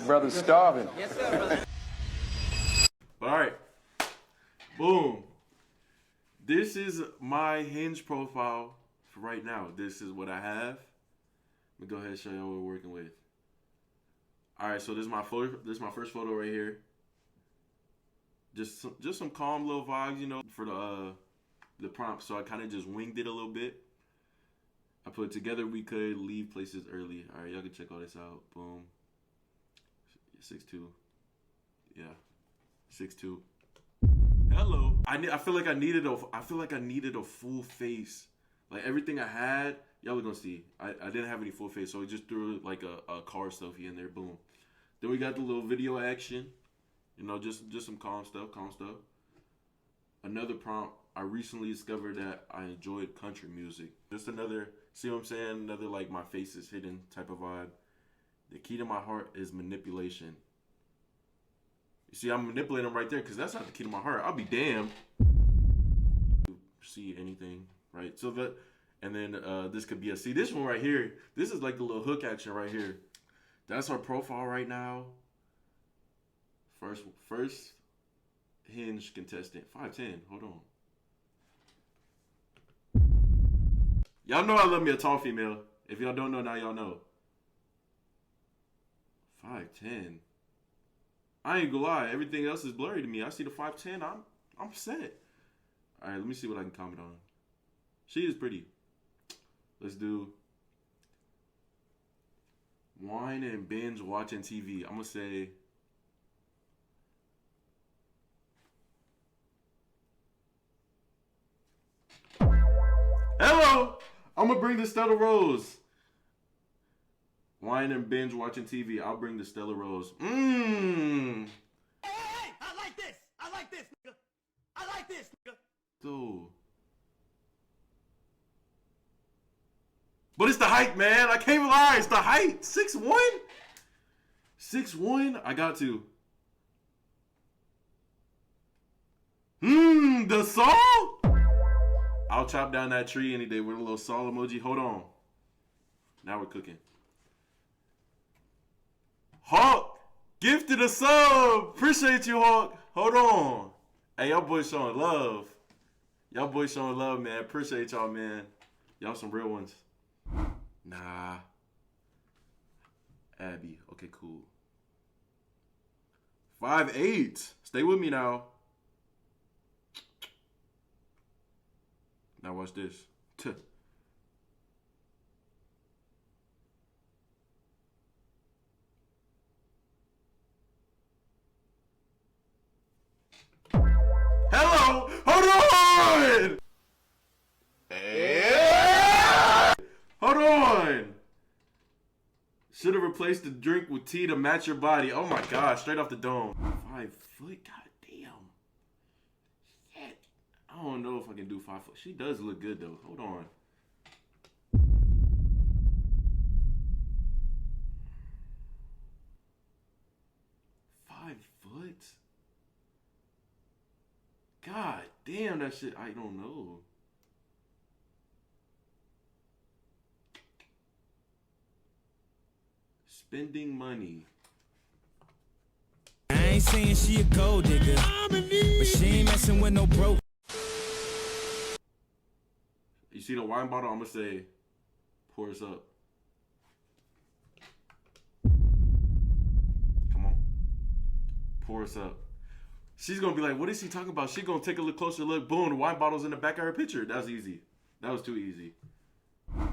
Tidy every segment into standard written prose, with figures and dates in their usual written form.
Brother's starving. Yes, sir, brother. All right. Boom. This is my Hinge profile for right now. This is what I have. Let me go ahead and show you what we're working with. All right, so this is my first photo right here. Just some calm little vibes, you know, for the prompt. So I kind of just winged it a little bit. I put together we could leave places early. All right, y'all can check all this out. Boom. 6'2". Yeah. 6'2". Hello. I feel like I needed a full face. Like everything I had, y'all are gonna see. I didn't have any full face, so I just threw like a car selfie in there. Boom. Then we got the little video action. You know, just some calm stuff. Another prompt. I recently discovered that I enjoyed country music. Just another, see what I'm saying? Another like my face is hidden type of vibe. The key to my heart is manipulation. You see, I'm manipulating them right there because that's not the key to my heart. I'll be damned. See anything, right? So that, and then this could be see this one right here. This is like the little hook action right here. That's our profile right now. First Hinge contestant, 5'10". Hold on. Y'all know I love me a tall female. If y'all don't know now, y'all know. 5'10". I ain't gonna lie, everything else is blurry to me. I see the 5'10", I'm set. All right, let me see what I can comment on. She is pretty. Let's do wine and binge watching TV. I'm gonna say hello. I'm gonna bring the Stella Rose. Wine and binge watching TV. I'll bring the Stella Rose. Mmm. Hey, I like this. I like this, nigga. I like this, nigga. Dude. But it's the height, man. I can't even lie. It's the height. 6'1"? 6'1"? I got to. The saw? I'll chop down that tree any day with a little saw emoji. Hold on. Now we're cooking. Hawk, gifted a sub. Appreciate you, Hawk. Hold on. Hey, y'all boys showing love. Y'all boys showing love, man. Appreciate y'all, man. Y'all some real ones. Nah. Abby. Okay, cool. 5'8". Stay with me now. Now watch this. Hello! Hold on! Hold on! Should have replaced the drink with tea to match your body. Oh my gosh, straight off the dome. 5 foot? God damn. Shit. I don't know if I can do 5 foot. She does look good though. Hold on. Foot? God damn, that shit, I don't know. Spending money. I ain't saying she a gold digger, but she ain't messing with no broke. You see the wine bottle? I'm gonna say, pour us up. Come on. Pour us up. She's gonna be like, what is he talking about? She's gonna take a look closer look. Boom, the wine bottle's in the back of her picture. That was easy. That was too easy. I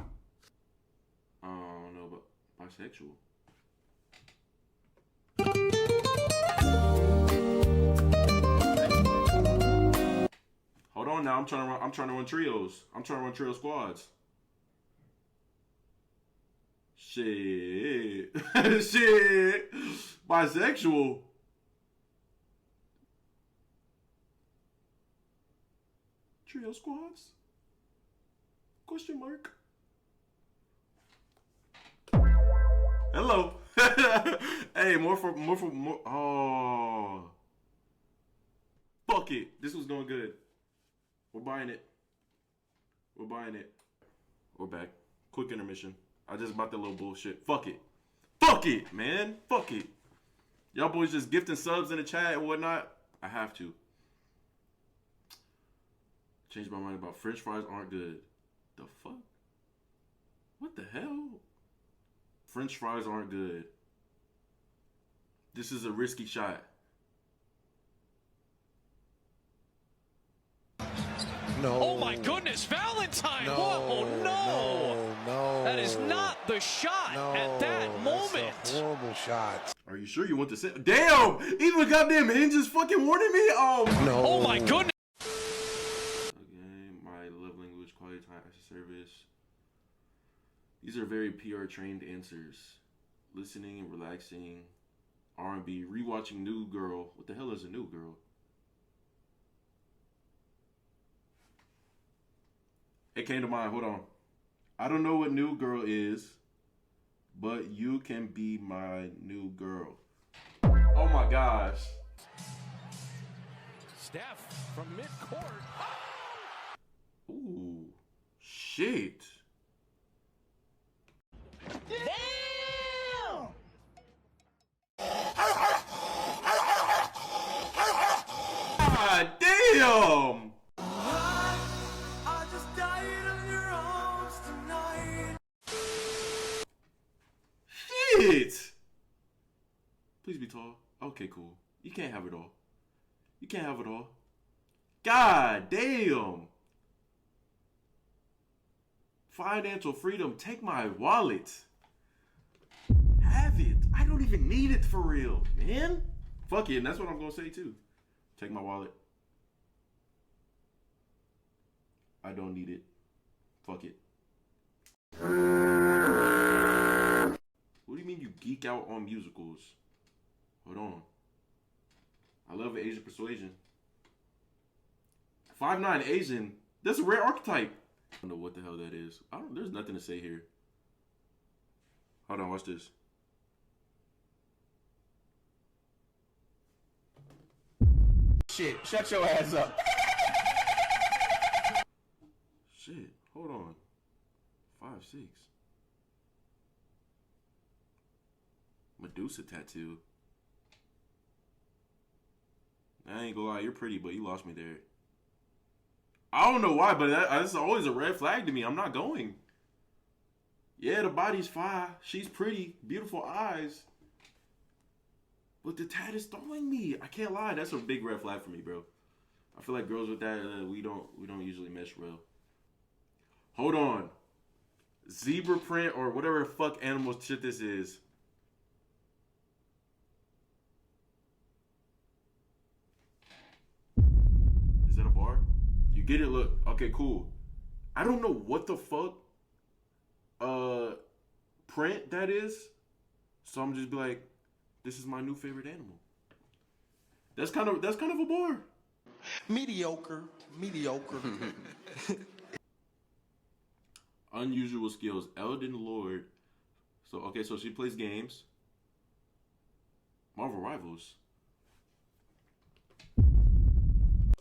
don't know, but bisexual. Hold on now. I'm trying to run trios. I'm trying to run trio squads. Shit. Shit. Bisexual. Trio squads? Question mark. Hello. Hey, more. Oh. Fuck it. This was going good. We're buying it. We're back. Quick intermission. I just bought that little bullshit. Fuck it. Fuck it, man. Fuck it. Y'all boys just gifting subs in the chat and whatnot. I have to. Changed my mind about French fries aren't good. The fuck? What the hell? French fries aren't good. This is a risky shot. No. Oh my goodness, Valentine! No, Whoa, no! No. That is not the shot at that moment. That's a horrible shot. Are you sure you want to say? Damn! Even goddamn Hinge is fucking warning me. Oh my. No. Oh my goodness! Okay, my love language, quality time, acts of service. These are very PR trained answers. Listening and relaxing, R&B, rewatching New Girl. What the hell is a New Girl? It came to mind. Hold on. I don't know what New Girl is, but you can be my new girl. Oh my gosh. Steph from midcourt. Ooh, shit. Damn! God damn. I just died on your arms tonight. Shit. Please be tall. Okay, cool. You can't have it all. You can't have it all. God damn. Financial freedom. Take my wallet. Have it. I don't even need it for real, man. Fuck it. And that's what I'm going to say too. Take my wallet. I don't need it. Fuck it. What do you mean you geek out on musicals? Hold on. I love Asian persuasion. 5'9" Asian. That's a rare archetype. I don't know what the hell that is. There's nothing to say here. Hold on, watch this. Shit, shut your ass up. Shit, hold on. 5'6". Medusa tattoo. I ain't gonna lie, you're pretty, but you lost me there. I don't know why, but that's always a red flag to me. I'm not going. Yeah, the body's fine. She's pretty, beautiful eyes. But the tat is throwing me. I can't lie. That's a big red flag for me, bro. I feel like girls with that, we don't usually mesh well. Hold on. Zebra print or whatever the fuck animal shit this is. Is that a bar? You get it? Look. Okay, cool. I don't know what the fuck print that is. So I'm just be like, this is my new favorite animal. That's kind of a bar. Mediocre. Unusual skills. Elden Lord. So okay, so she plays games. Marvel Rivals.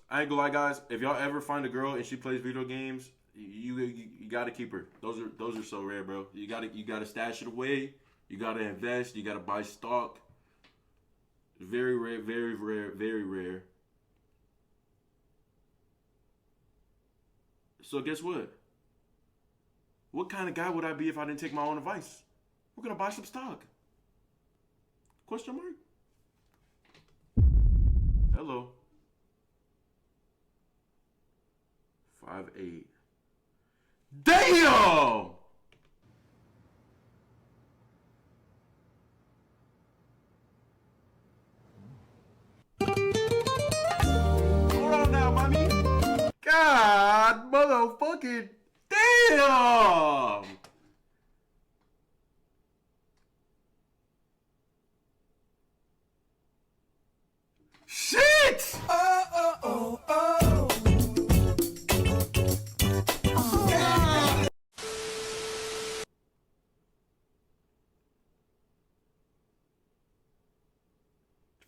I ain't gonna lie, guys. If y'all ever find a girl and she plays video games, you gotta keep her. Those are so rare, bro. You gotta stash it away. You gotta invest. You gotta buy stock. Very rare, very rare, very rare. So guess what? What kind of guy would I be if I didn't take my own advice? We're gonna buy some stock. Question mark? Hello. 5'8". Damn! Hold on now, mommy. God motherfucking damn! Shit!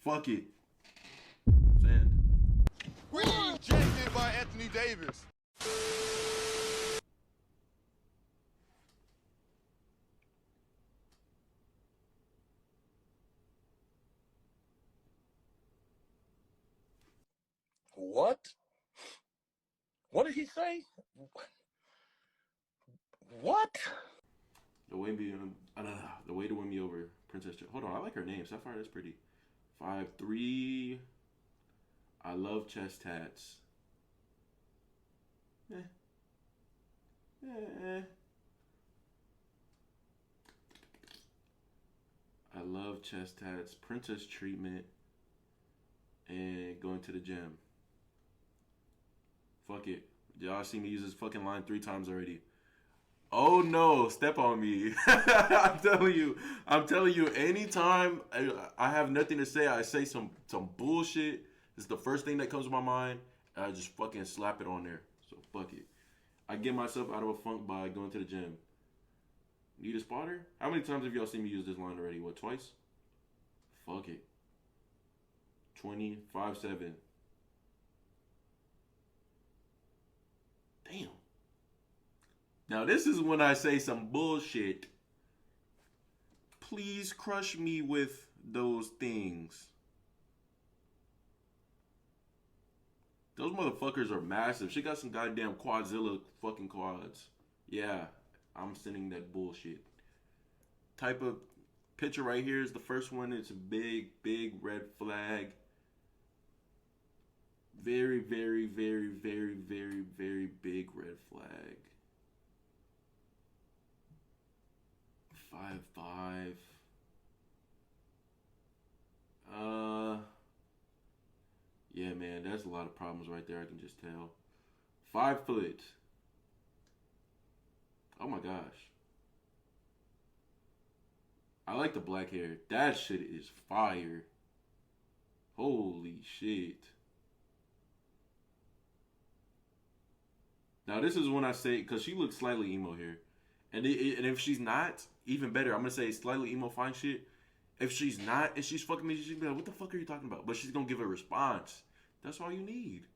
Fuck it. Send. Rejected by Anthony Davis. What? What did he say? What? The way me, the way to win me over, Princess. Hold on, I like her name. Sapphire is pretty. 5'3". I love chest tats. I love chest tats, princess treatment, and going to the gym. Fuck it. Y'all see me use this fucking line 3 times already. Oh no, step on me. I'm telling you, anytime I have nothing to say, I say some bullshit. It's the first thing that comes to my mind, and I just fucking slap it on there. So fuck it. I get myself out of a funk by going to the gym. Need a spotter? How many times have y'all seen me use this line already? What, twice? Fuck it. 25-7. Damn. Now this is when I say some bullshit. Please crush me with those things. Those motherfuckers are massive. She got some goddamn Quadzilla fucking quads. Yeah, I'm sending that bullshit. Type of picture right here is the first one. It's a big, big red flag. Very, very, very, very, very, very big red flag. 5'5". Yeah, man, that's a lot of problems right there. I can just tell. 5 foot. Oh my gosh. I like the black hair. That shit is fire. Holy shit. Now this is when I say, because she looks slightly emo here. And if she's not, even better. I'm going to say slightly emo fine shit. If she's not, and she's fucking me, she's be like, what the fuck are you talking about? But she's going to give a response. That's all you need.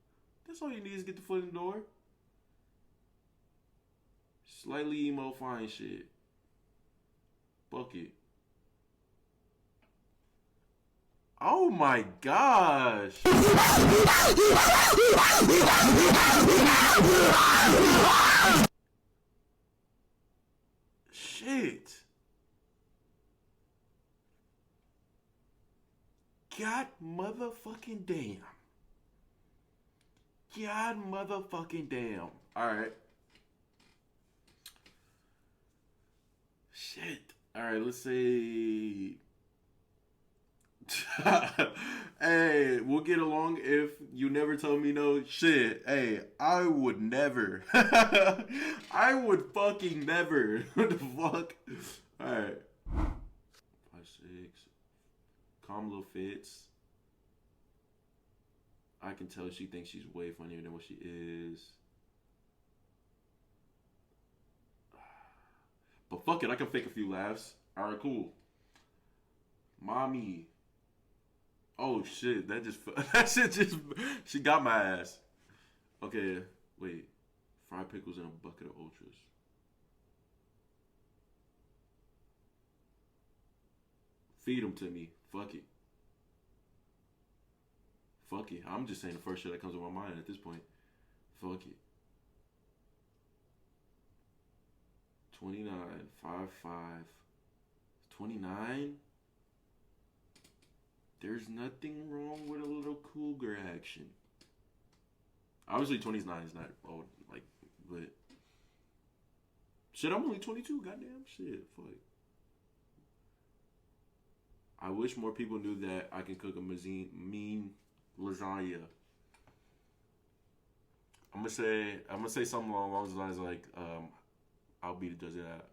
That's all you need is get the foot in the door. Slightly emo fine shit. Fuck it. Oh my gosh. Shit. God motherfucking damn. God motherfucking damn. Alright. Shit. Alright, let's say... Hey, we'll get along if you never told me no. Shit. Hey, I would never. I would fucking never. What the fuck? Alright. 5'6". Calm little fits. I can tell she thinks she's way funnier than what she is. But fuck it, I can fake a few laughs. Alright, cool. Mommy. Oh shit, that shit just, she got my ass. Okay, wait. Fried pickles in a bucket of ultras. Feed them to me. Fuck it. Fuck it. I'm just saying the first shit that comes to my mind at this point. Fuck it. 29, 5'5". 29? There's nothing wrong with a little cougar action. Obviously, 29 is not old, like, but shit, I'm only 22. Goddamn shit, fuck. I wish more people knew that I can cook a mean lasagna. I'm gonna say something along those lines like, I'll be the judge of that.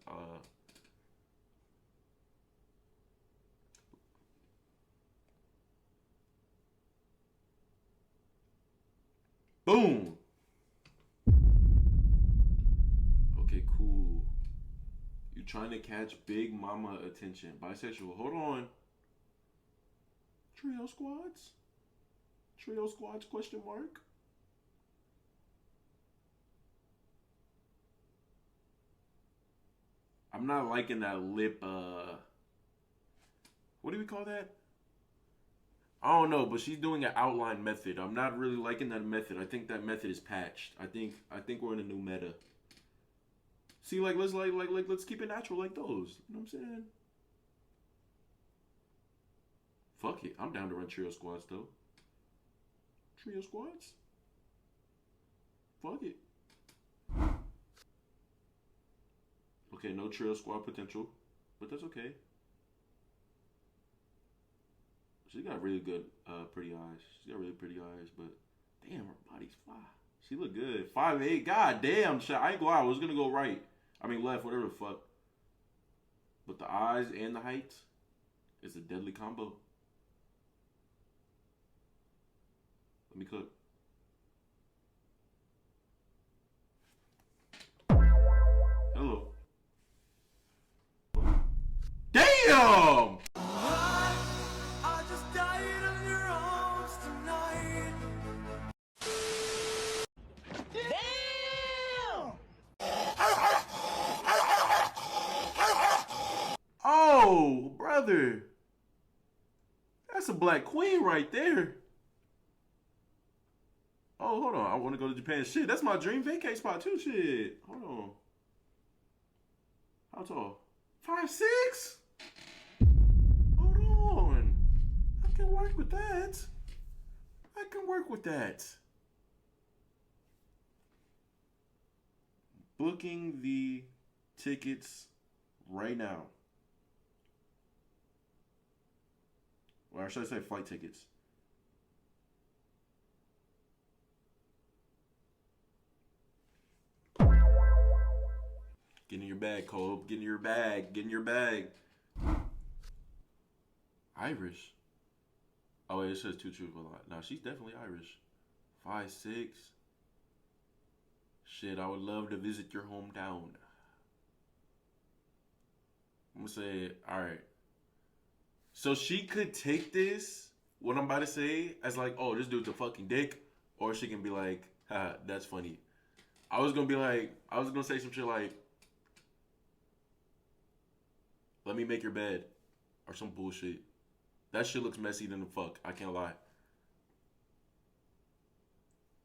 Boom. Okay, cool. You trying to catch big mama attention. Bisexual. Hold on. Trio squads? Trio squads, question mark? I'm not liking that lip, what do we call that? I don't know, but she's doing an outline method. I'm not really liking that method. I think that method is patched. I think we're in a new meta. See, like let's keep it natural like those. You know what I'm saying? Fuck it. I'm down to run trio squads though. Trio squads? Fuck it. Okay, no trio squad potential, but that's okay. She got really good, pretty eyes. She got really pretty eyes, but damn, her body's fly. She look good. 5'8". God damn, shit. I ain't gonna lie. I was gonna go right. I mean left, whatever the fuck. But the eyes and the height is a deadly combo. Let me cook. Hello. Damn! I just died on your arms tonight. Oh, brother. That's a black queen right there. Oh, hold on. I want to go to Japan. Shit, that's my dream vacay spot too. Shit. Hold on. How tall? 5'6"? Hold on. I can work with that. I can work with that. Booking the tickets right now. Or should I say flight tickets? Get in your bag, Cole. Get in your bag. Get in your bag. Irish. Oh, wait, it says two truthful a lot. No, she's definitely Irish. 5'6". Shit, I would love to visit your hometown. I'm gonna say, alright. So she could take this, what I'm about to say, as like, oh, this dude's a fucking dick. Or she can be like, haha, that's funny. I was gonna say some shit like, let me make your bed. Or some bullshit. That shit looks messy than the fuck. I can't lie.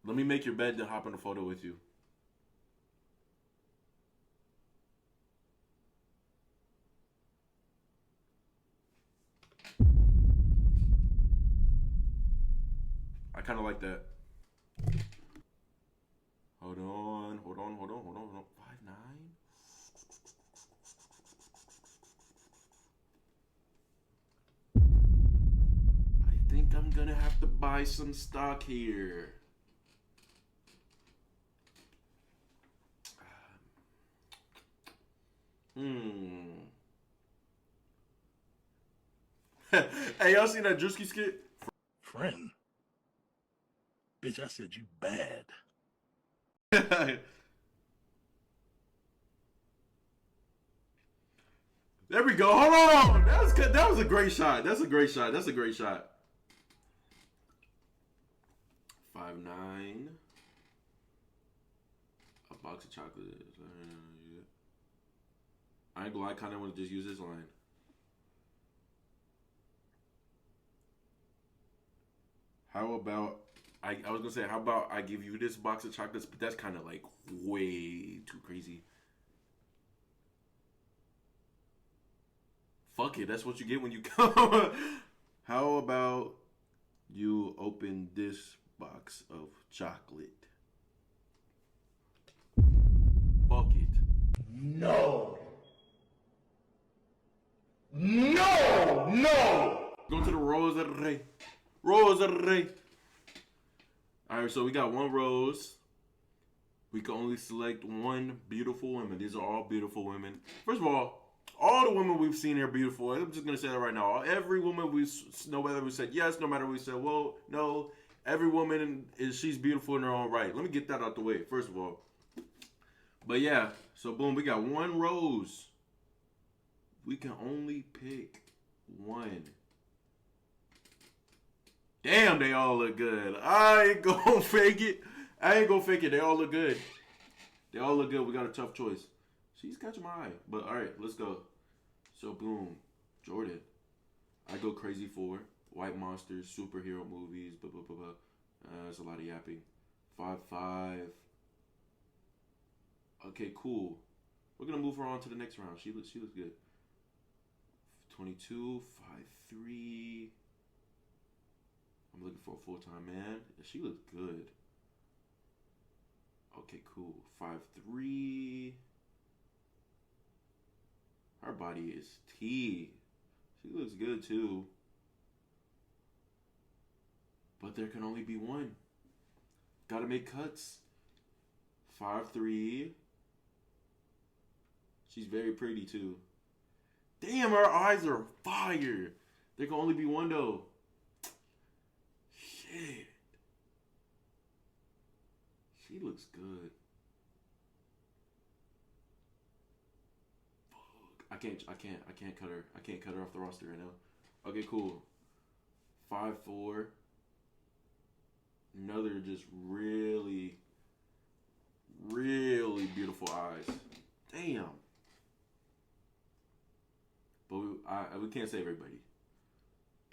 Let me make your bed, then hop in a photo with you. I kind of like that. Hold on. 5'9"? I think I'm gonna have to buy some stock here. Hey, y'all seen that Drewski skit? Friend. Bitch, I said you bad. There we go. Hold on. That was good. That was a great shot. That's a great shot. 5'9". A box of chocolates. I ain't gonna lie, I kinda wanna just use this line. How about I was gonna say, how about I give you this box of chocolates, but that's kinda like way too crazy. Fuck it, that's what you get when you come. How about you open this box of chocolate? Fuck it. No. No. Go to the Rose del Rey. Rose del Rey. Alright, so we got one rose. We can only select one beautiful woman. These are all beautiful women. First of all the women we've seen here are beautiful. I'm just going to say that right now. Every woman no whether we said yes, no matter we said, well, no. Every woman, she's beautiful in her own right. Let me get that out the way, first of all. But yeah, so boom, we got one rose. We can only pick one. Damn, they all look good. I ain't gonna fake it. They all look good. We got a tough choice. She's catching my eye. But all right, let's go. So boom, Jordan. I go crazy for. white monsters, superhero movies, blah blah blah blah. There's a lot of yapping. 5'5". Okay, cool. We're gonna move her on to the next round. She looks good. 22, 5'3". I'm looking for a full-time man. She looks good. Okay, cool. 5'3". Her body is T. She looks good too. But there can only be one. Gotta make cuts. 5'3". She's very pretty too. Damn, her eyes are fire. There can only be one though. Shit. She looks good. Fuck. I can't cut her. I can't cut her off the roster right now. Okay, cool. 5'4". Another just really, really beautiful eyes. Damn. But we can't save everybody.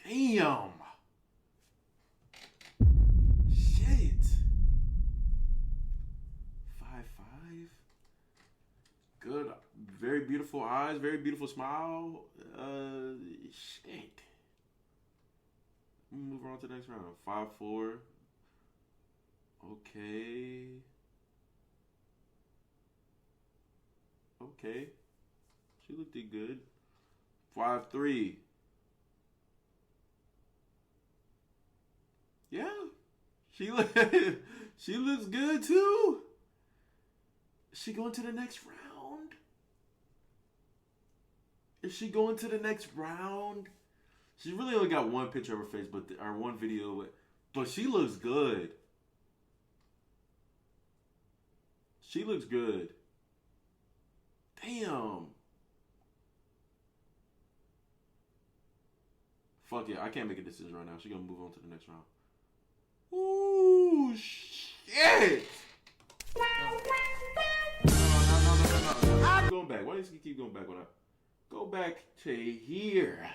Damn. Shit. 5'5". Good. Very beautiful eyes. Very beautiful smile. Shit. Move on to the next round. 5'4". Okay. Okay. She looked good. 5'3". Yeah. She looks good too. Is she going to the next round? Is she going to the next round? She really only got one picture of her face, or one video, but she looks good. She looks good. Damn. Fuck it, I can't make a decision right now. She's gonna move on to the next round. Ooh, shit! No. I'm going back. Why does he keep going back when I go back to here?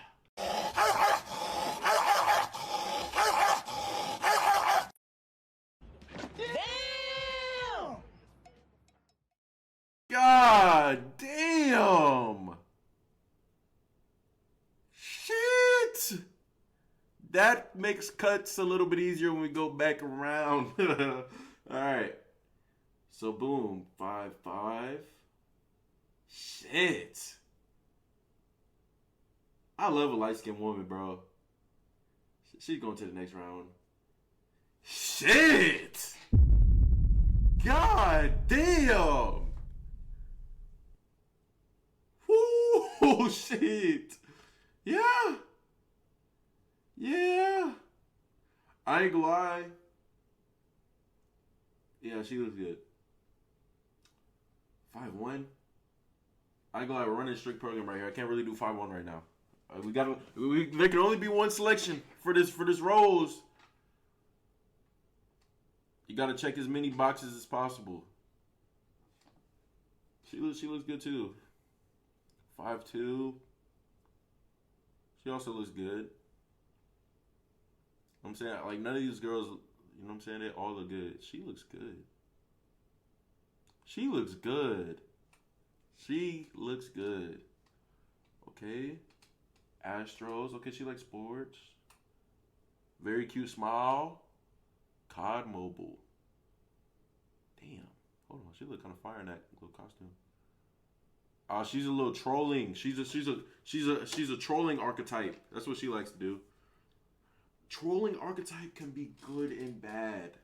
God damn! Shit! That makes cuts a little bit easier when we go back around. Alright. So boom. 5'5". Shit. I love a light-skinned woman, bro. She's going to the next round. Shit! God damn! Whoo, shit. Yeah. I ain't gonna lie. Yeah, she looks good. 5'1". I ain't gonna lie, we're running a strict program right here. I can't really do 5'1" right now. There can only be one selection for this rose. You gotta check as many boxes as possible. She looks good too. 5'2". She also looks good. I'm saying, like, none of these girls, you know what I'm saying? They all look good. She looks good. She looks good. She looks good. Okay. Astros. Okay, she likes sports. Very cute smile. COD Mobile. Damn. Hold on. She look kind of fire in that little costume. She's a little trolling. She's a trolling archetype. That's what she likes to do. Trolling archetype can be good and bad.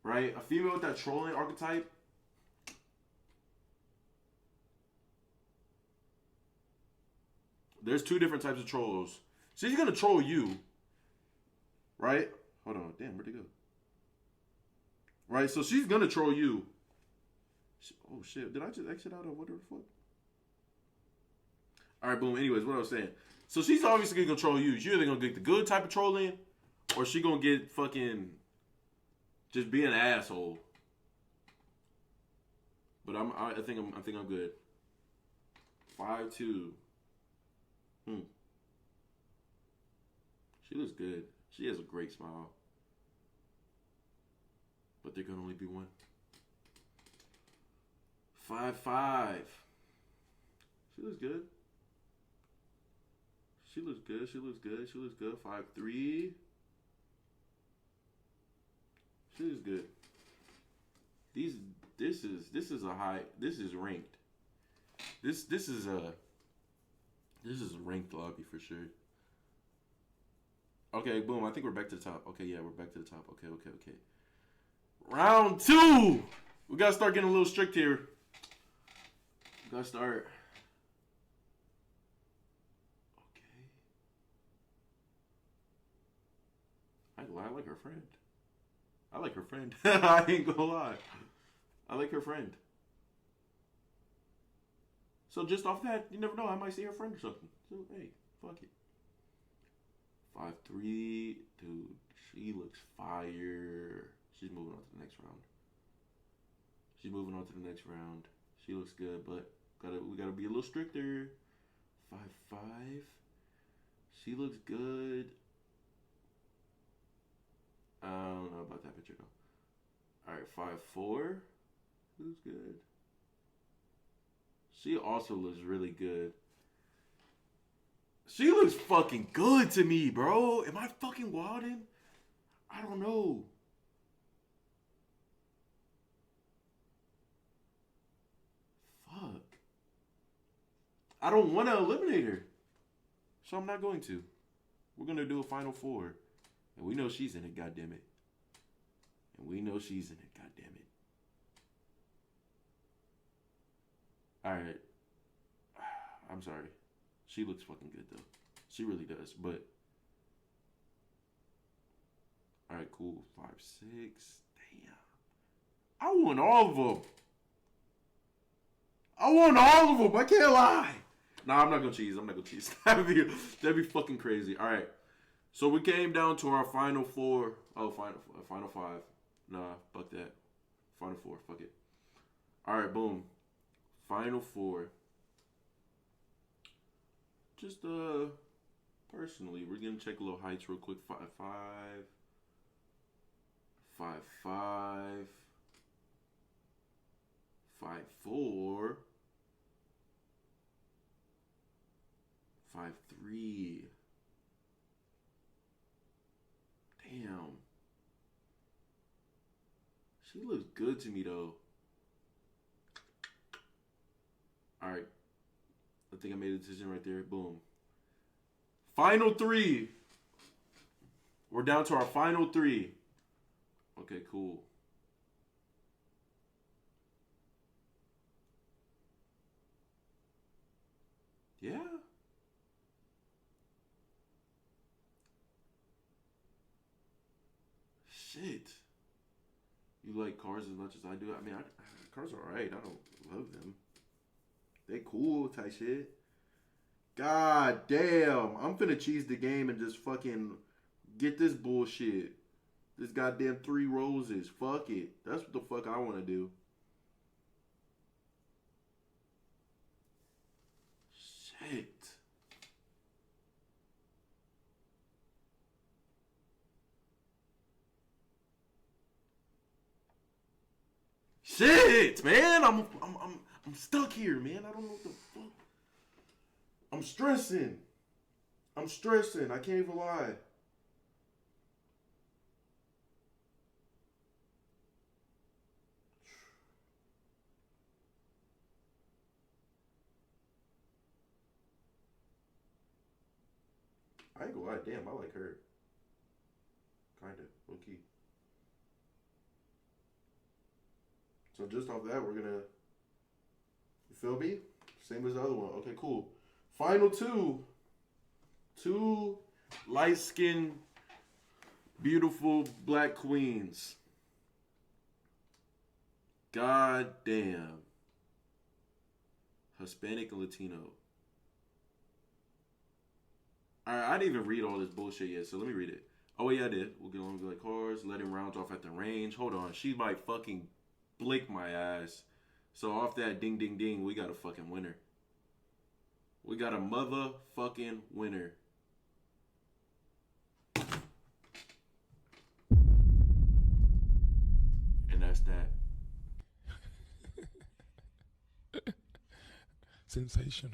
Right? A female with that trolling archetype, there's two different types of trolls. She's gonna troll you. Right? Hold on. Damn, where'd it go? Right? So she's gonna troll you. Oh shit, did I just exit out of whatever the fuck? Alright, boom. Anyways, what I was saying. So she's obviously gonna control you. She's either gonna get the good type of trolling, or she gonna get fucking just be an asshole. But I think I'm good. 5'2". She looks good. She has a great smile. But there can only be one. 5'5". She looks good. She looks good. She looks good. She looks good. 5'3". She looks good. This is a high. This is ranked. This is a ranked lobby for sure. Okay, boom. I think we're back to the top. Okay, yeah, we're back to the top. Okay. Round 2. We gotta start getting a little strict here. We gotta start. Okay. I like her friend. I like her friend. I ain't gonna lie. I like her friend. So just off that, you never know. I might see her friend or something. So hey, fuck it. 5'3", dude. She looks fire. She's moving on to the next round. She looks good, but we gotta be a little stricter. 5'5". She looks good. I don't know about that picture though. All right, 5'4". Looks good. She also looks really good. She looks fucking good to me, bro. Am I fucking wilding? I don't know. Fuck. I don't want to eliminate her. So I'm not going to. We're going to do a final 4. And we know she's in it, goddammit. Alright. I'm sorry. She looks fucking good, though. She really does, but... Alright, cool. 5'6". Damn. I want all of them. I can't lie. Nah, I'm not gonna cheese. That'd be fucking crazy. Alright. So we came down to our final 4. Oh, final 5. Nah, fuck that. Final 4. Fuck it. Alright, boom. Final 4. Just, personally, we're gonna check a little heights real quick. 5'5". 5'5". 5'4". 5'3". Damn. She looks good to me, though. Alright. I think I made a decision right there. Boom. Final 3. We're down to our final 3. Okay, cool. Yeah. Shit. You like cars as much as I do? I mean, cars are alright. I don't love them. They cool type shit. God damn. I'm finna cheese the game and just fucking get this bullshit. This goddamn 3 roses. Fuck it. That's what the fuck I want to do. Shit. Shit, man. I'm stuck here, man. I don't know what the fuck. I'm stressing. I can't even lie. I ain't gonna lie, damn, I like her. Kinda, low key. So just off that, we're gonna, you feel me? Same as the other one. Okay, cool. Final 2. 2 light-skinned, beautiful black queens. God damn. Hispanic and Latino. Alright, I didn't even read all this bullshit yet, so let me read it. Oh, yeah, I did. We'll get on like cars, letting rounds off at the range. Hold on, she might fucking blink my ass. So off that ding, ding, ding, we got a fucking winner. We got a motherfucking winner. And that's that. Sensational.